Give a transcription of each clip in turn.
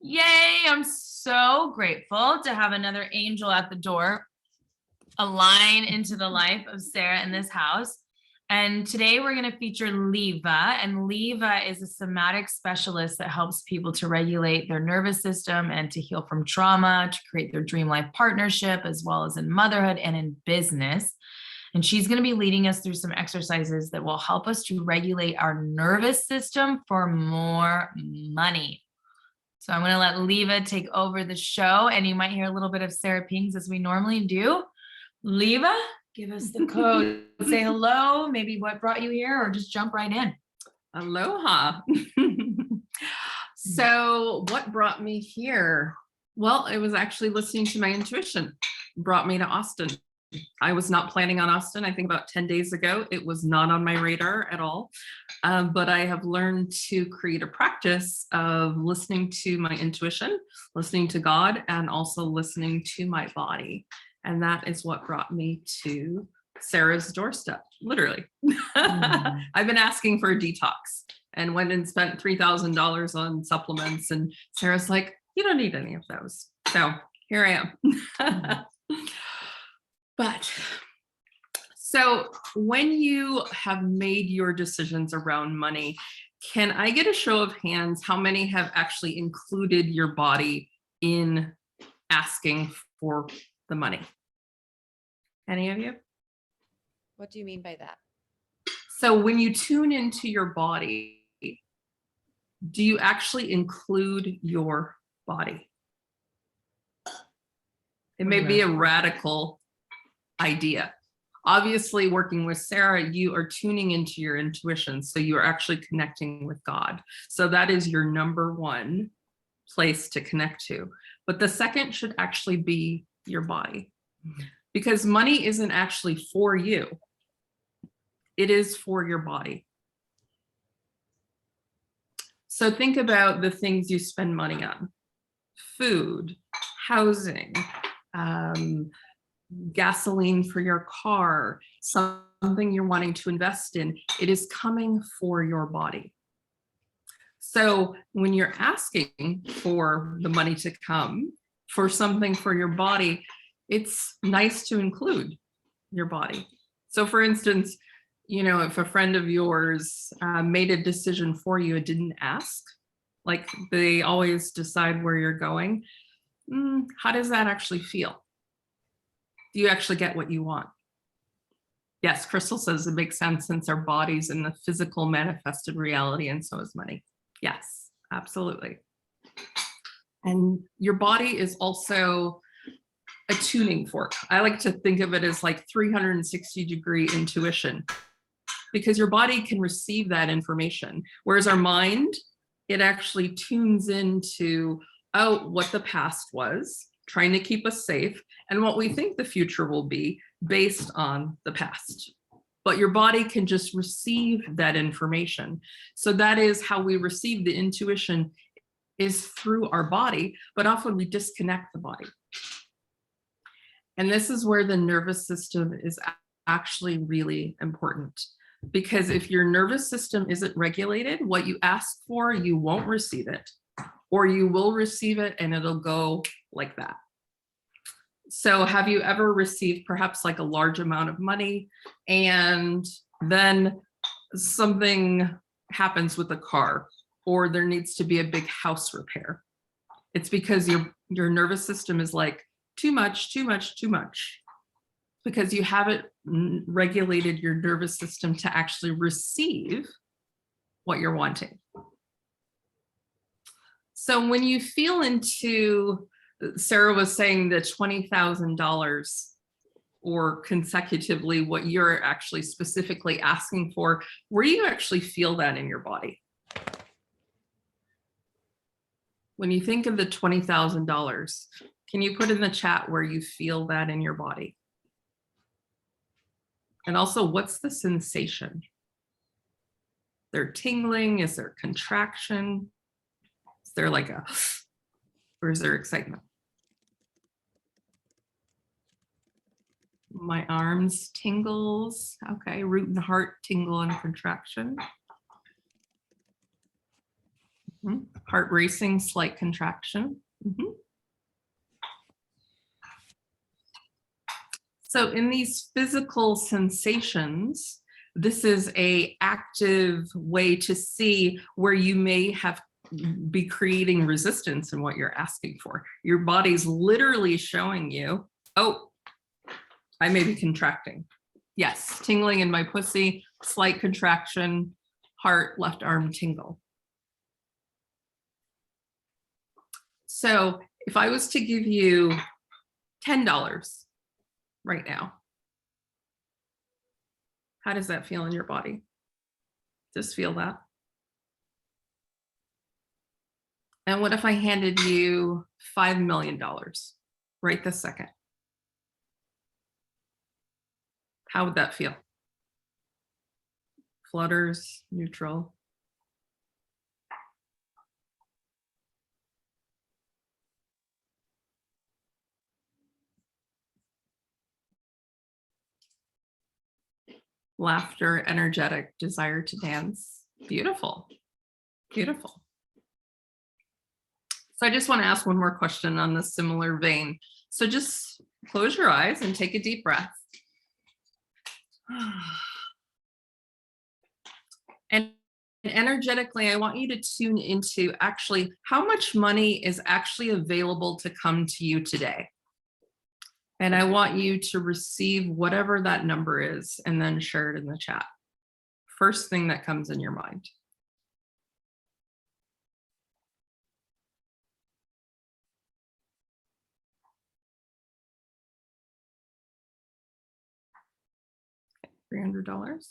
Yay, I'm so grateful to have another angel at the door, align into the life of Sara in this house. And today we're going to feature Leva. And Leva is a somatic specialist that helps people to regulate their nervous system and to heal from trauma, to create their dream life partnership, as well as in motherhood and in business. And she's going to be leading us through some exercises that will help us to regulate our nervous system for more money. So I'm going to let Leva take over the show, and you might hear a little bit of Sara Pings as we normally do. Leva, give us the code. Say hello, maybe what brought you here, or just jump right in. Aloha. So what brought me here? Well, it was actually listening to my intuition. Brought me to Austin. I was not planning on Austin. I think about 10 days ago, it was not on my radar at all. But I have learned to create a practice of listening to my intuition, listening to God, and also listening to my body. And that is what brought me to Sara's doorstep, literally. I've been asking for a detox and went and spent $3,000 on supplements. And Sara's like, you don't need any of those. So here I am. But so when you have made your decisions around money, can I get a show of hands? How many have actually included your body in asking for the money? Any of you? What do you mean by that? So when you tune into your body, do you actually include your body? It may be a radical idea. Obviously, working with Sara, you are tuning into your intuition. So you are actually connecting with God. So that is your number one place to connect to. But the second should actually be your body. Because money isn't actually for you. It is for your body. So think about the things you spend money on. Food, housing, gasoline for your car, something you're wanting to invest in. It is coming for your body. So when you're asking for the money to come for something for your body, it's nice to include your body. So for instance, if a friend of yours made a decision for you and didn't ask, like they always decide where you're going, how does that actually feel? Do you actually get what you want? Yes, Crystal says it makes sense since our body's in the physical manifested reality, and so is money. Yes, absolutely. And your body is also a tuning fork. I like to think of it as like 360-degree intuition, because your body can receive that information. Whereas our mind, it actually tunes into, what the past was, trying to keep us safe, and what we think the future will be based on the past. But your body can just receive that information. So that is how we receive the intuition, is through our body, but often we disconnect the body. And this is where the nervous system is actually really important. Because if your nervous system isn't regulated, what you ask for, you won't receive it. Or you will receive it and it'll go like that. So have you ever received perhaps like a large amount of money and then something happens with the car, or there needs to be a big house repair? It's because your nervous system is like, too much, too much, too much. Because you haven't regulated your nervous system to actually receive what you're wanting. So when you feel into, Sara was saying the $20,000 or consecutively what you're actually specifically asking for, where do you actually feel that in your body? When you think of the $20,000, can you put in the chat where you feel that in your body? And also, what's the sensation? Is there tingling? Is there contraction? Is there like or is there excitement? My arms tingles. Okay, root and heart tingle and contraction. Heart racing, slight contraction. So in these physical sensations, this is an active way to see where you may be creating resistance in what you're asking for. Your body's literally showing you, oh, I may be contracting. Yes, tingling in my pussy, slight contraction, heart, left arm tingle. So if I was to give you $10 right now, how does that feel in your body? Just feel that. And what if I handed you $5 million right this second? How would that feel? Flutters, neutral. Laughter, energetic, desire to dance. Beautiful, beautiful. So I just want to ask one more question on this similar vein. So just close your eyes and take a deep breath. And energetically, I want you to tune into actually how much money is actually available to come to you today. And I want you to receive whatever that number is and then share it in the chat. First thing that comes in your mind. $300.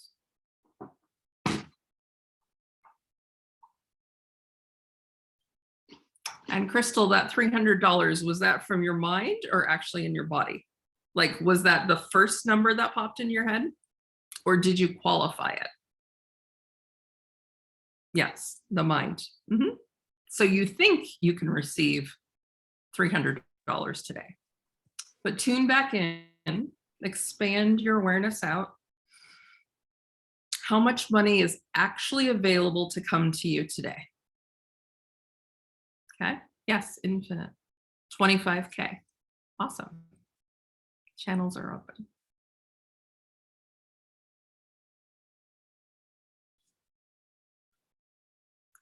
And Crystal, that $300, was that from your mind or actually in your body? Like, was that the first number that popped in your head? Or did you qualify it? Yes, the mind. So you think you can receive $300 today. But tune back in, expand your awareness out. How much money is actually available to come to you today? Okay, yes, infinite. 25K. Awesome. Channels are open.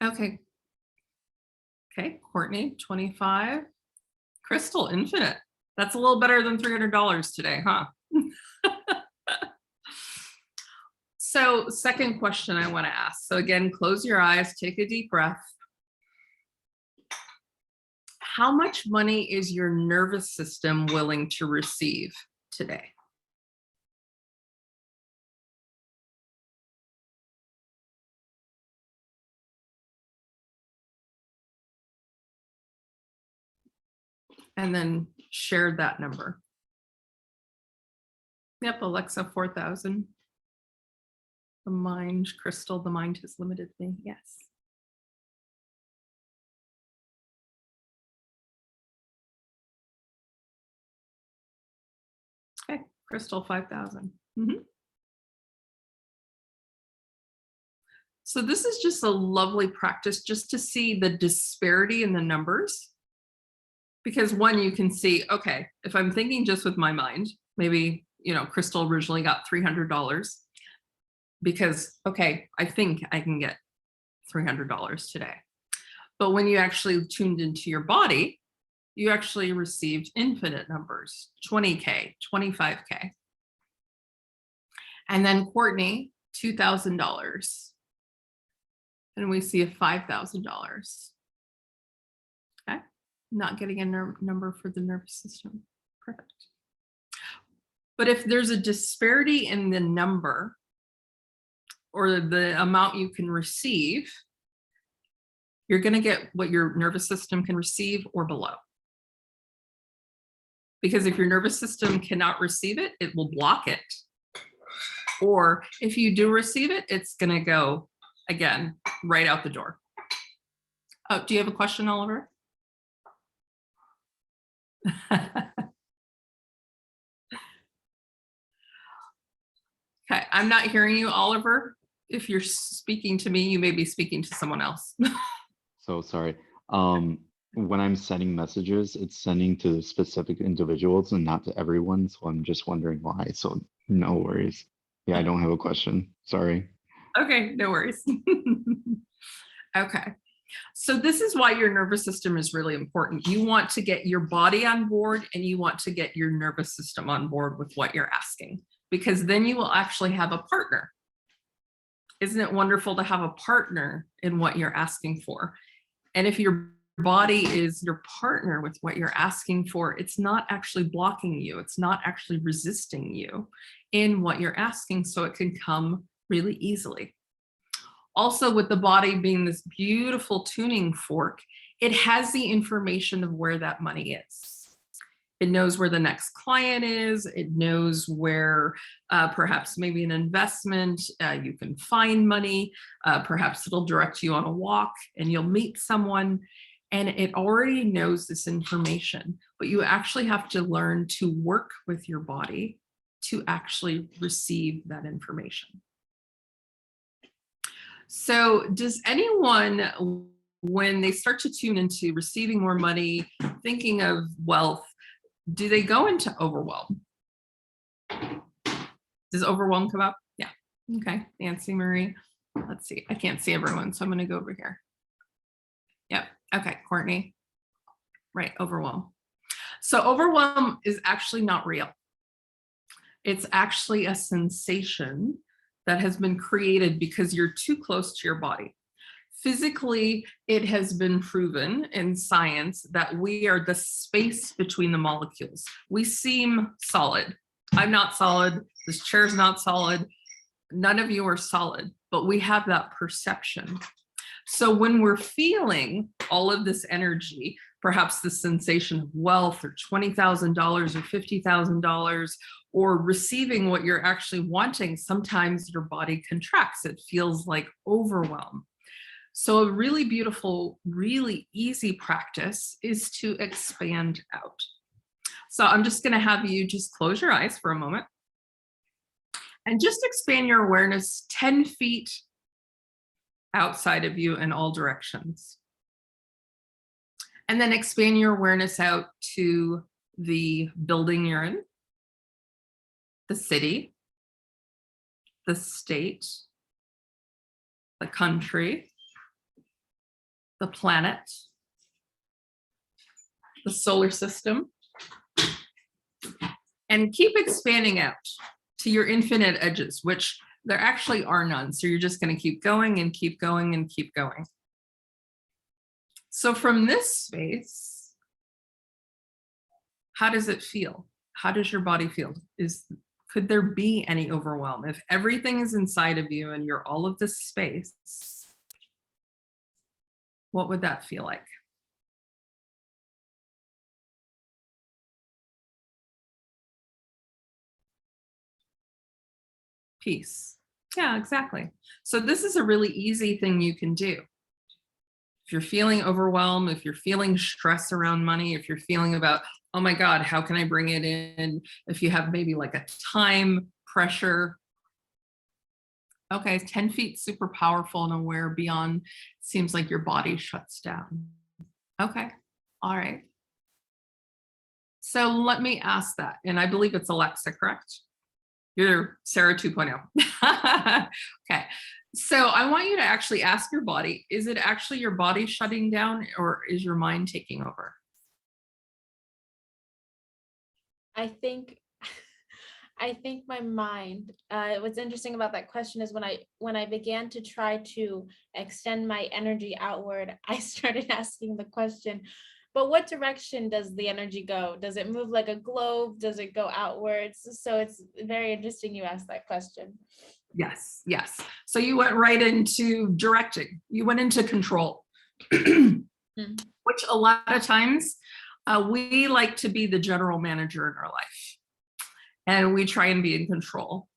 Okay. Okay, Courtney, 25. Crystal, infinite. That's a little better than $300 today, huh? So second question I want to ask. So again, close your eyes, take a deep breath. How much money is your nervous system willing to receive today? And then share that number. Yep, Alexa, 4,000. The mind, Crystal, the mind has limited me. Yes. Okay, Crystal, 5,000. So this is just a lovely practice just to see the disparity in the numbers. Because one, you can see, okay, if I'm thinking just with my mind, maybe, Crystal originally got $300 because, okay, I think I can get $300 today. But when you actually tuned into your body, you actually received infinite numbers, 20K, 25K. And then Courtney, $2,000. And we see a $5,000. Okay, not getting a number for the nervous system. Perfect. But if there's a disparity in the number or the amount you can receive, you're going to get what your nervous system can receive or below. Because if your nervous system cannot receive it, it will block it. Or if you do receive it, it's going to go, again, right out the door. Oh, do you have a question, Oliver? Okay, I'm not hearing you, Oliver. If you're speaking to me, you may be speaking to someone else. So sorry. When I'm sending messages, it's sending to specific individuals and not to everyone. So I'm just wondering why. So no worries. Yeah, I don't have a question. Sorry. Okay, no worries. Okay. So this is why your nervous system is really important. You want to get your body on board and you want to get your nervous system on board with what you're asking, because then you will actually have a partner. Isn't it wonderful to have a partner in what you're asking for? And if your body is your partner with what you're asking for, it's not actually blocking you. It's not actually resisting you in what you're asking. So it can come really easily. Also, with the body being this beautiful tuning fork, it has the information of where that money is. It knows where the next client is. It knows where perhaps maybe an investment, you can find money. Perhaps it'll direct you on a walk and you'll meet someone. And it already knows this information, but you actually have to learn to work with your body to actually receive that information. So does anyone, when they start to tune into receiving more money, thinking of wealth, do they go into overwhelm? Does overwhelm come up? Yeah. Okay. Nancy Marie. Let's see. I can't see everyone, so I'm going to go over here. Yep. Okay. Courtney. Right. Overwhelm. So overwhelm is actually not real. It's actually a sensation that has been created because you're too close to your body. Physically, it has been proven in science that we are the space between the molecules. We seem solid. I'm not solid. This chair's not solid. None of you are solid, but we have that perception. So when we're feeling all of this energy, perhaps the sensation of wealth or $20,000 or $50,000, or receiving what you're actually wanting, sometimes your body contracts. It feels like overwhelm. So a really beautiful, really easy practice is to expand out. So I'm just going to have you just close your eyes for a moment and just expand your awareness 10 feet outside of you in all directions. And then expand your awareness out to the building you're in, the city, the state, the country, the planet, the solar system, and keep expanding out to your infinite edges, which there actually are none. So you're just going to keep going and keep going and keep going. So from this space, how does it feel? How does your body feel? Could there be any overwhelm? If everything is inside of you and you're all of this space, what would that feel like? Peace. Yeah, exactly. So this is a really easy thing you can do. If you're feeling overwhelmed, if you're feeling stress around money, if you're feeling about, oh my God, how can I bring it in? If you have maybe like a time pressure. Okay, 10 feet, super powerful and aware beyond, seems like your body shuts down. Okay, all right. So let me ask that. And I believe it's Alexa, correct? You're Sara 2.0. Okay. So I want you to actually ask your body, is it actually your body shutting down or is your mind taking over? I think my mind, what's interesting about that question is when I began to try to extend my energy outward, I started asking the question, but what direction does the energy go? Does it move like a globe? Does it go outwards? So it's very interesting you asked that question. Yes, yes. So you went right into directing. You went into control, which a lot of times we like to be the general manager in our life. And we try and be in control.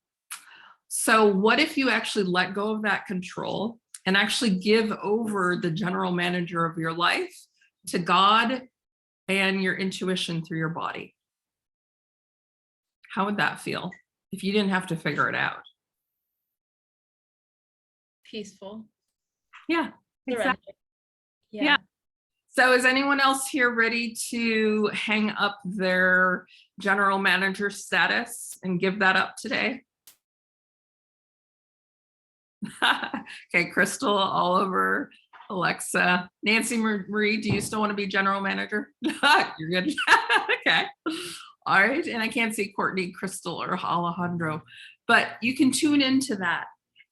So what if you actually let go of that control and actually give over the general manager of your life to God and your intuition through your body? How would that feel if you didn't have to figure it out? Peaceful. Yeah, exactly. Yeah. So is anyone else here ready to hang up their general manager status and give that up today? Okay, Crystal, Oliver, Alexa, Nancy Marie, do you still want to be general manager? You're good. Okay. All right. And I can't see Courtney, Crystal, or Alejandro, but you can tune into that.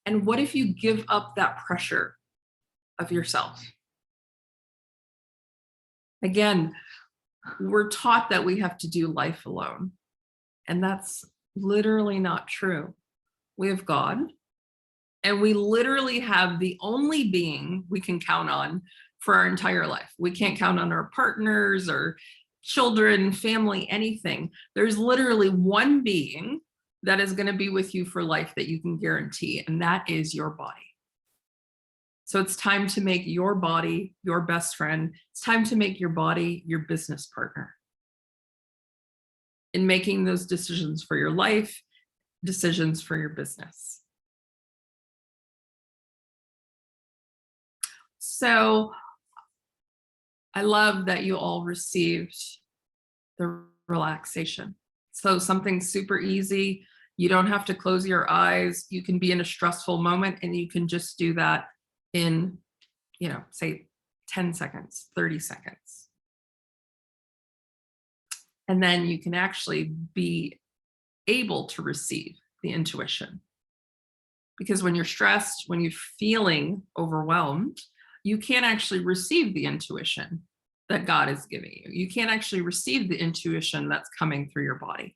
And what if you give up that pressure of yourself? Again, we're taught that we have to do life alone. And that's literally not true. We have God, and we literally have the only being we can count on for our entire life. We can't count on our partners or children, family, anything. There's literally one being that is going to be with you for life that you can guarantee, and that is your body. So it's time to make your body your best friend. It's time to make your body your business partner. In making those decisions for your life, decisions for your business. So I love that you all received the relaxation. So something super easy. You don't have to close your eyes. You can be in a stressful moment and you can just do that in, say 10 seconds, 30 seconds. And then you can actually be able to receive the intuition. Because when you're stressed, when you're feeling overwhelmed, you can't actually receive the intuition that God is giving you. You can't actually receive the intuition that's coming through your body.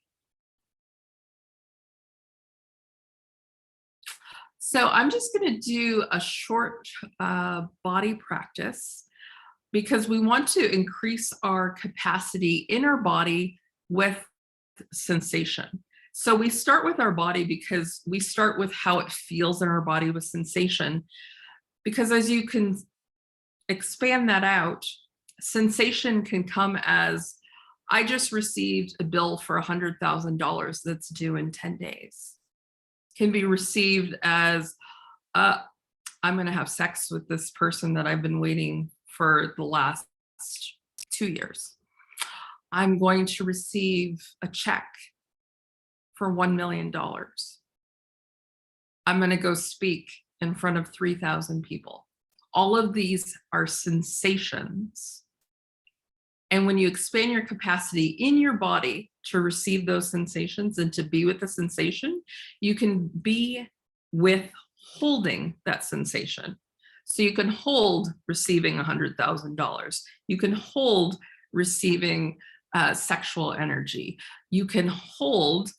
So I'm just going to do a short body practice because we want to increase our capacity in our body with sensation. So we start with our body because we start with how it feels in our body with sensation. Because as you can expand that out, sensation can come as, I just received a bill for $100,000 that's due in 10 days. Can be received as, I'm going to have sex with this person that I've been waiting for the last 2 years. I'm going to receive a check for $1 million. I'm going to go speak in front of 3,000 people. All of these are sensations. And when you expand your capacity in your body to receive those sensations and to be with the sensation, you can be with holding that sensation. So you can hold receiving $100,000. You can hold receiving sexual energy. You can hold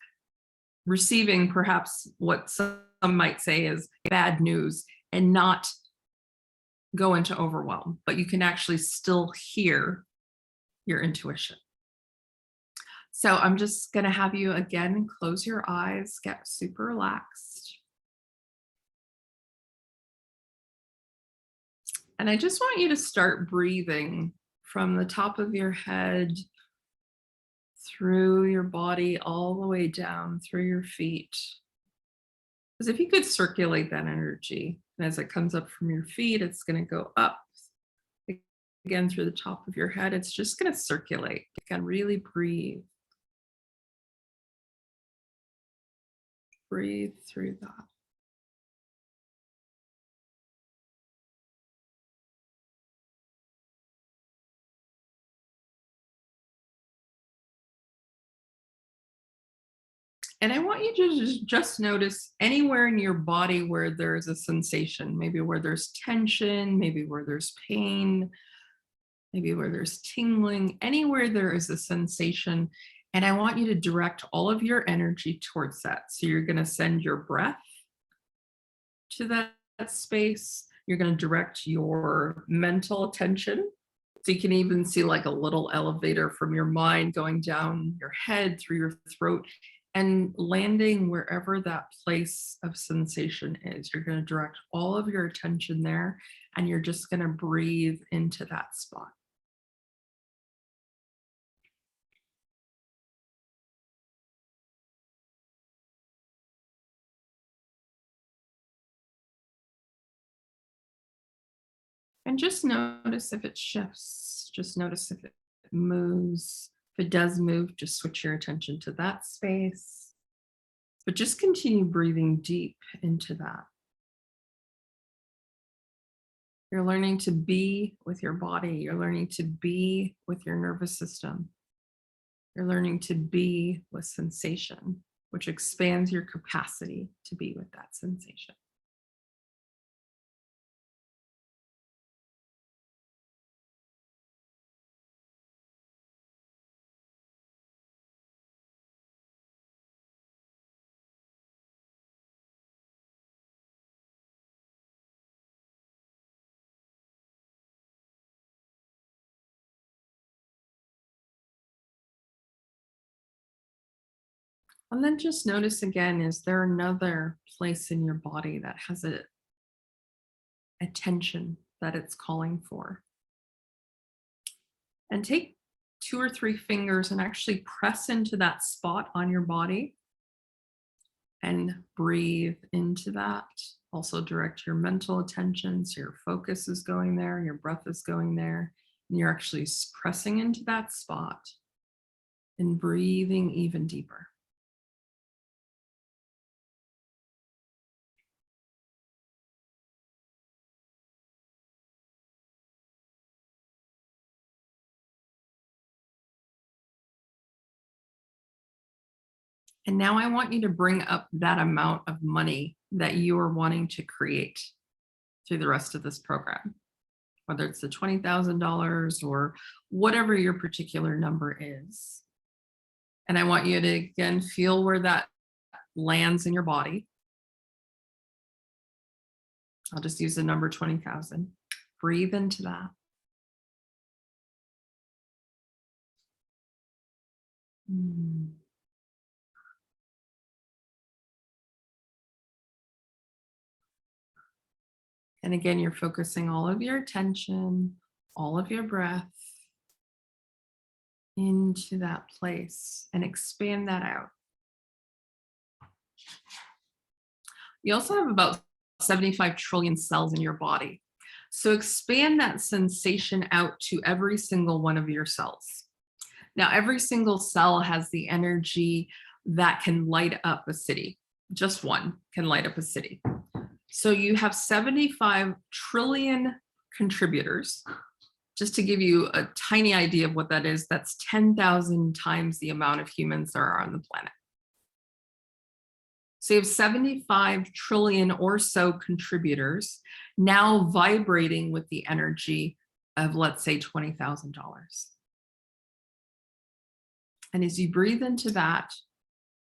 receiving perhaps what some might say is bad news and not go into overwhelm, but you can actually still hear your intuition. So I'm just going to have you again close your eyes, get super relaxed. And I just want you to start breathing from the top of your head through your body all the way down through your feet. Because if you could circulate that energy, and as it comes up from your feet, it's going to go up again through the top of your head. It's just going to circulate. Again, really breathe. Breathe through that. And I want you to just notice anywhere in your body where there's a sensation, maybe where there's tension, maybe where there's pain, maybe where there's tingling, anywhere there is a sensation. And I want you to direct all of your energy towards that. So you're going to send your breath to that space. You're going to direct your mental attention. So you can even see like a little elevator from your mind going down your head, through your throat, and landing wherever that place of sensation is. You're going to direct all of your attention there, and you're just going to breathe into that spot. And just notice if it shifts, just notice if it moves. If it does move, just switch your attention to that space. But just continue breathing deep into that. You're learning to be with your body. You're learning to be with your nervous system. You're learning to be with sensation, which expands your capacity to be with that sensation. And then just notice again, is there another place in your body that has a attention that it's calling for? And take 2 or 3 fingers and actually press into that spot on your body and breathe into that. Also direct your mental attention, so your focus is going there, your breath is going there, and you're actually pressing into that spot and breathing even deeper. And now I want you to bring up that amount of money that you are wanting to create through the rest of this program, whether it's the $20,000 or whatever your particular number is. And I want you to, again, feel where that lands in your body. I'll just use the number 20,000. Breathe into that. And again, you're focusing all of your attention, all of your breath into that place and expand that out. You also have about 75 trillion cells in your body. So expand that sensation out to every single one of your cells. Now, every single cell has the energy that can light up a city. Just one can light up a city. So you have 75 trillion contributors. Just to give you a tiny idea of what that is, that's 10,000 times the amount of humans there are on the planet. So you have 75 trillion or so contributors now vibrating with the energy of, let's say, $20,000. And as you breathe into that,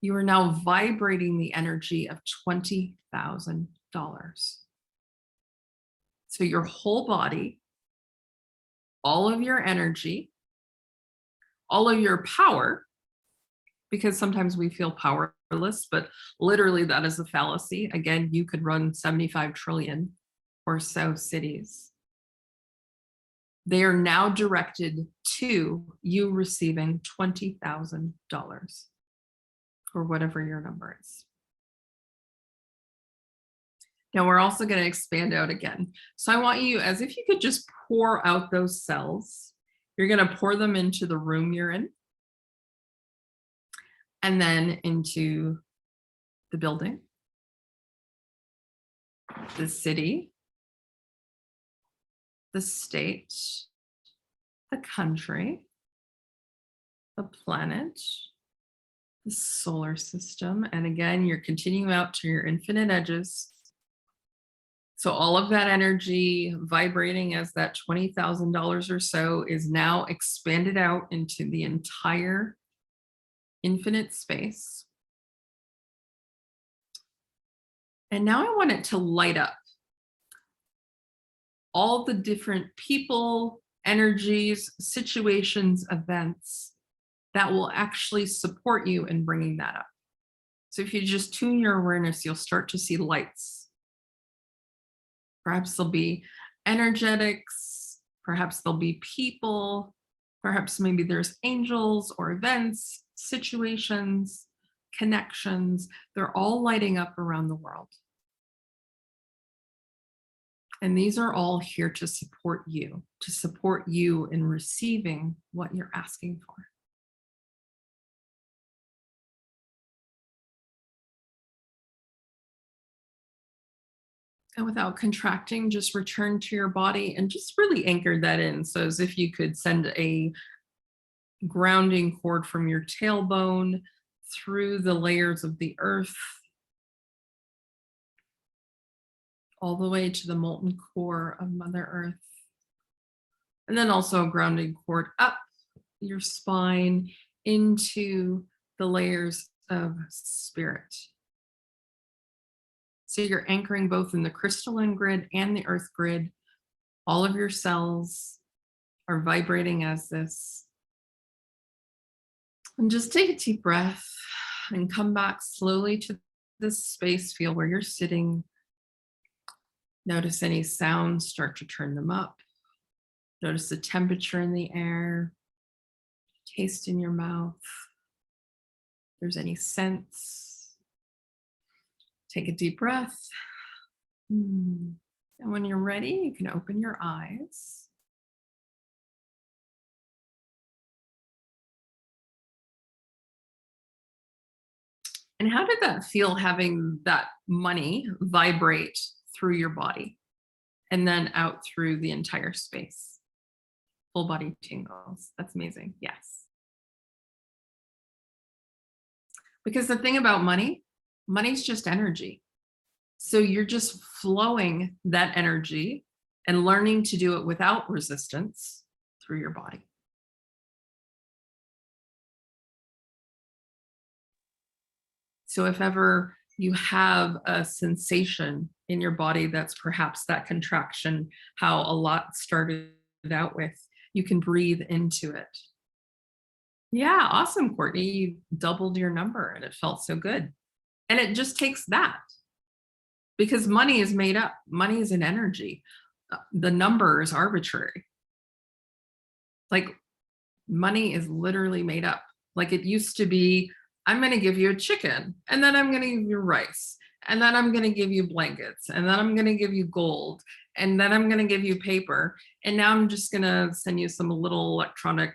you are now vibrating the energy of $20,000. So your whole body, all of your energy, all of your power, because sometimes we feel powerless, but literally that is a fallacy. Again, you could run 75 trillion or so cities. They are now directed to you receiving $20,000 or whatever your number is. Now we're also going to expand out again. So I want you, as if you could just pour out those cells. You're going to pour them into the room you're in, and then into the building, the city, the state, the country, the planet, the solar system. And again, you're continuing out to your infinite edges. So all of that energy vibrating as that $20,000 or so is now expanded out into the entire infinite space. And now I want it to light up all the different people, energies, situations, events that will actually support you in bringing that up. So if you just tune your awareness, you'll start to see lights. Perhaps there'll be energetics, perhaps there'll be people, perhaps maybe there's angels or events, situations, connections. They're all lighting up around the world. And these are all here to support you in receiving what you're asking for. And without contracting, just return to your body and just really anchor that in. So as if you could send a grounding cord from your tailbone through the layers of the earth, all the way to the molten core of Mother Earth. And then also a grounding cord up your spine into the layers of spirit. So you're anchoring both in the crystalline grid and the earth grid. All of your cells are vibrating as this. And just take a deep breath and come back slowly to this space. Feel where you're sitting. Notice any sounds, start to turn them up. Notice the temperature in the air. Taste in your mouth. If there's any scents. Take a deep breath. And when you're ready, you can open your eyes. And how did that feel, having that money vibrate through your body and then out through the entire space? Full body tingles. That's amazing. Yes. Because the thing about money's just energy. So you're just flowing that energy and learning to do it without resistance through your body. So if ever you have a sensation in your body that's perhaps that contraction, how a lot started out with, you can breathe into it. Yeah, awesome, Courtney. You doubled your number and it felt so good. And it just takes that, because money is made up. Money is an energy. The number is arbitrary. Like, money is literally made up. Like, it used to be, I'm going to give you a chicken, and then I'm going to give you rice, and then I'm going to give you blankets, and then I'm going to give you gold, and then I'm going to give you paper. And now I'm just going to send you some little electronic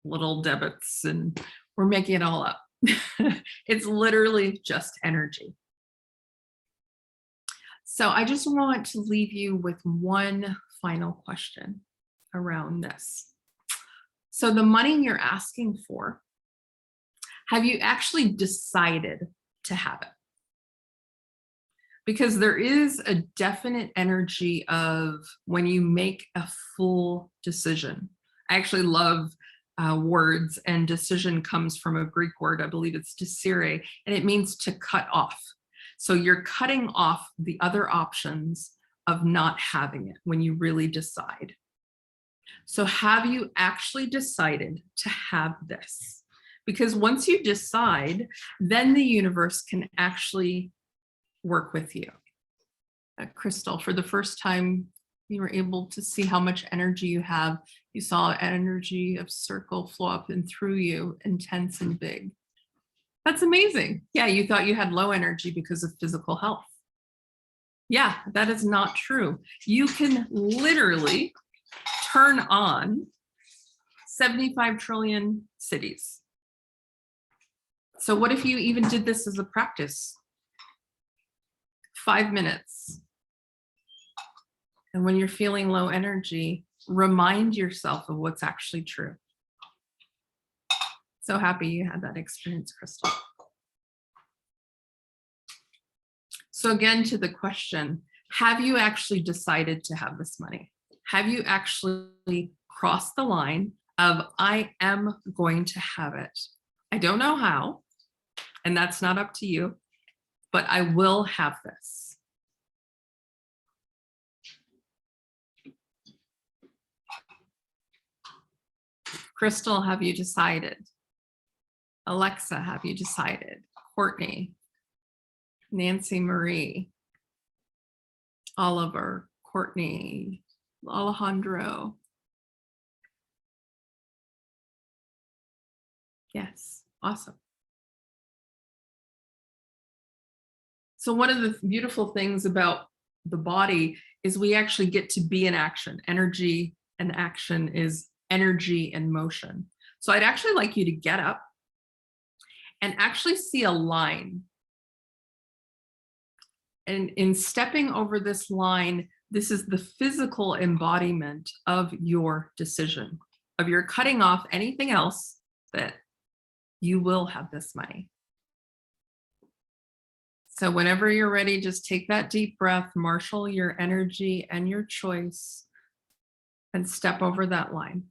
little debits, and we're making it all up. It's literally just energy. So I just want to leave you with one final question around this. So the money you're asking for, have you actually decided to have it? Because there is a definite energy of when you make a full decision. I actually love words, and decision comes from a Greek word, I believe it's desire, and it means to cut off. So you're cutting off the other options of not having it when you really decide. So have you actually decided to have this? Because once you decide, then the universe can actually work with you. Crystal, for the first time, you were able to see how much energy you have. You saw energy of circle flow up and through you, intense and big. That's amazing. Yeah, you thought you had low energy because of physical health. Yeah, that is not true. You can literally turn on 75 trillion cities. So what if you even did this as a practice? 5 minutes. And when you're feeling low energy, remind yourself of what's actually true. So happy you had that experience, Crystal. So again, to the question, have you actually decided to have this money? Have you actually crossed the line of, I am going to have it? I don't know how, and that's not up to you, but I will have this. Crystal, have you decided? Alexa, have you decided? Courtney, Nancy Marie, Oliver, Courtney, Alejandro. Yes, awesome. So one of the beautiful things about the body is we actually get to be in action. Energy and action is energy and motion. So I'd actually like you to get up and actually see a line. And in stepping over this line, this is the physical embodiment of your decision, of your cutting off anything else that you will have this money. So whenever you're ready, just take that deep breath, marshal your energy and your choice, and step over that line.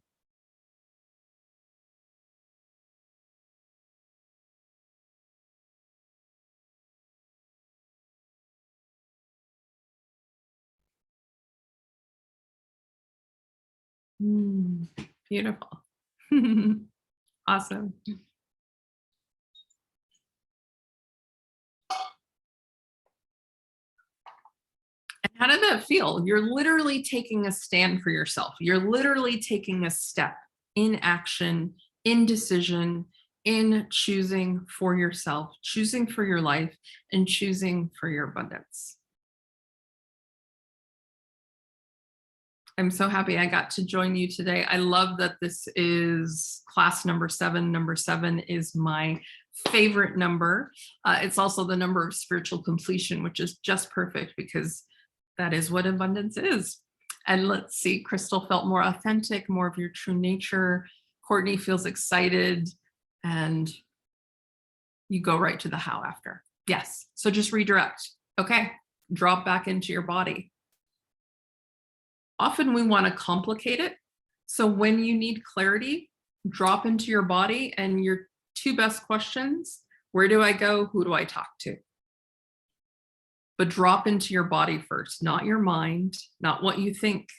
Beautiful. Awesome. And how did that feel? You're literally taking a stand for yourself. You're literally taking a step in action, in decision, in choosing for yourself, choosing for your life, and choosing for your abundance. I'm so happy I got to join you today. I love that this is class number 7. Number 7 is my favorite number. It's also the number of spiritual completion, which is just perfect because that is what abundance is. And let's see, Crystal felt more authentic, more of your true nature. Courtney feels excited, and you go right to the how after. Yes, so just redirect. Okay, drop back into your body. Often we want to complicate it. So when you need clarity, drop into your body, and your 2 best questions: where do I go? Who do I talk to? But drop into your body first, not your mind, not what you think.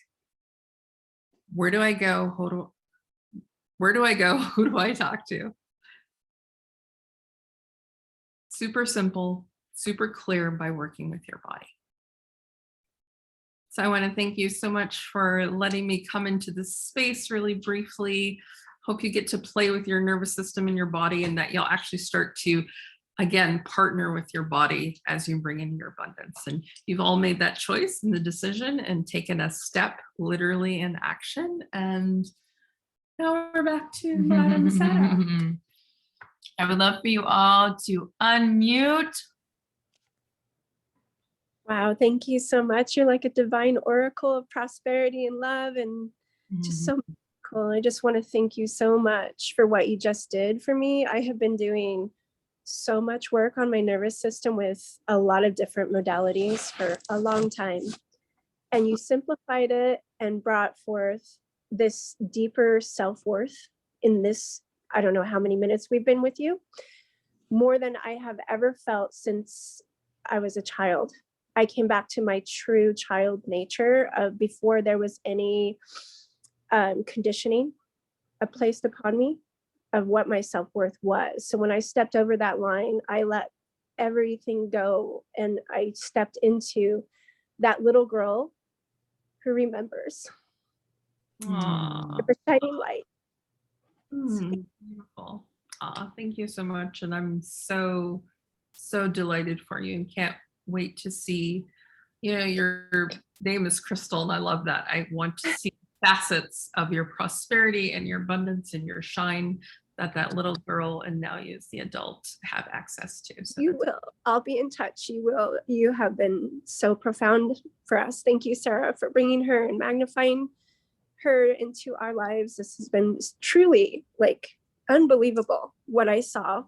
Where do I go? Where do I go? Who do I talk to? Super simple, super clear by working with your body. So I want to thank you so much for letting me come into this space really briefly. Hope you get to play with your nervous system and your body, and that you'll actually start to, again, partner with your body as you bring in your abundance. And you've all made that choice and the decision and taken a step literally in action. And now we're back to Madam Sara. I would love for you all to unmute. Wow, thank you so much. You're like a divine oracle of prosperity and love, and just so cool. I just want to thank you so much for what you just did for me. I have been doing so much work on my nervous system with a lot of different modalities for a long time. And you simplified it and brought forth this deeper self-worth in this, I don't know how many minutes we've been with you, more than I have ever felt since I was a child. I came back to my true child nature of before there was any conditioning placed upon me of what my self-worth was. So when I stepped over that line, I let everything go, and I stepped into that little girl who remembers. Aww. The shining light. Beautiful. Thank you so much. And I'm so delighted for you, and can't wait to see, your name is Crystal, and I love that. I want to see facets of your prosperity and your abundance and your shine that little girl, and now you as the adult, have access to. So You will. I'll be in touch. You will. You have been so profound for us. Thank you, Sarah, for bringing her and magnifying her into our lives. This has been truly like unbelievable what I saw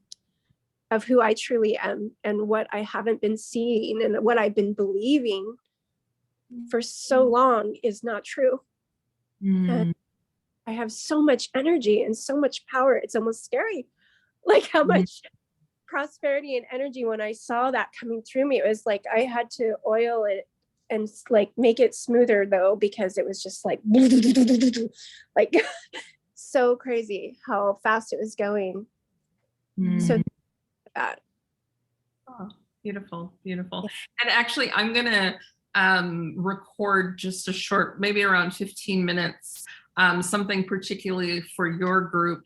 of who I truly am and what I haven't been seeing and what I've been believing for so long is not true. And I have so much energy and so much power. It's almost scary, like how much prosperity and energy. When I saw that coming through me, it was like I had to oil it and like make it smoother though, because it was just like like so crazy how fast it was going. So that. Oh, beautiful. And actually, I'm gonna record just a short, maybe around 15 minutes, something particularly for your group,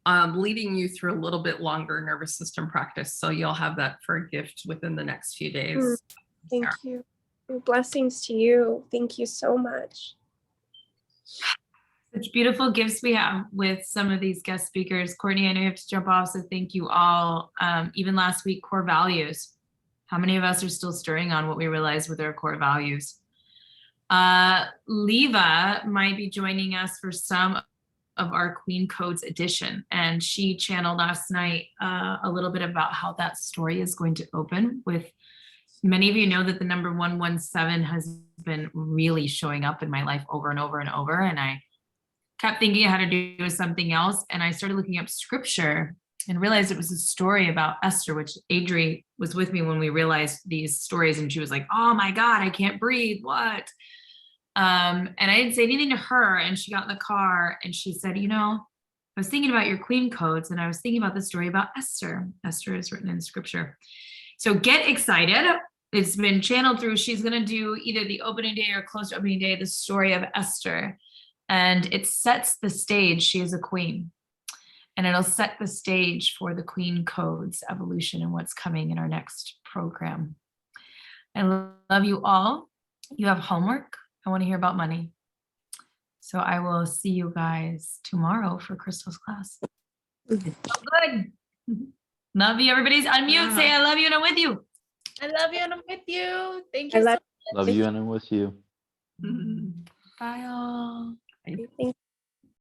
leading you through a little bit longer nervous system practice. So you'll have that for a gift within the next few days. Thank you. Blessings to you. Thank you so much. Such beautiful gifts we have with some of these guest speakers. Courtney, I know you have to jump off, so thank you all. Even last week, core values. How many of us are still stirring on what we realized with our core values? Leva might be joining us for some of our Queen Codes edition, and she channeled last night a little bit about how that story is going to open with. Many of you know that the number 117 has been really showing up in my life over and over and over, and I kept thinking I had to do something else. And I started looking up scripture and realized it was a story about Esther, which Adri was with me when we realized these stories. And she was like, oh my God, I can't breathe. What? And I didn't say anything to her. And she got in the car and she said, you know, I was thinking about your Queen Codes and I was thinking about the story about Esther. Esther is written in scripture. So get excited. It's been channeled through. She's going to do either the opening day or close to opening day, the story of Esther. And it sets the stage. She is a queen. And it'll set the stage for the Queen Codes evolution and what's coming in our next program. I love you all. You have homework. I want to hear about money. So I will see you guys tomorrow for Crystal's class. So good. Love you. Everybody's unmute. Say I love you and I'm with you. I love you and I'm with you. Thank I you so love much. Love you and I'm with you. Bye all. you. Thank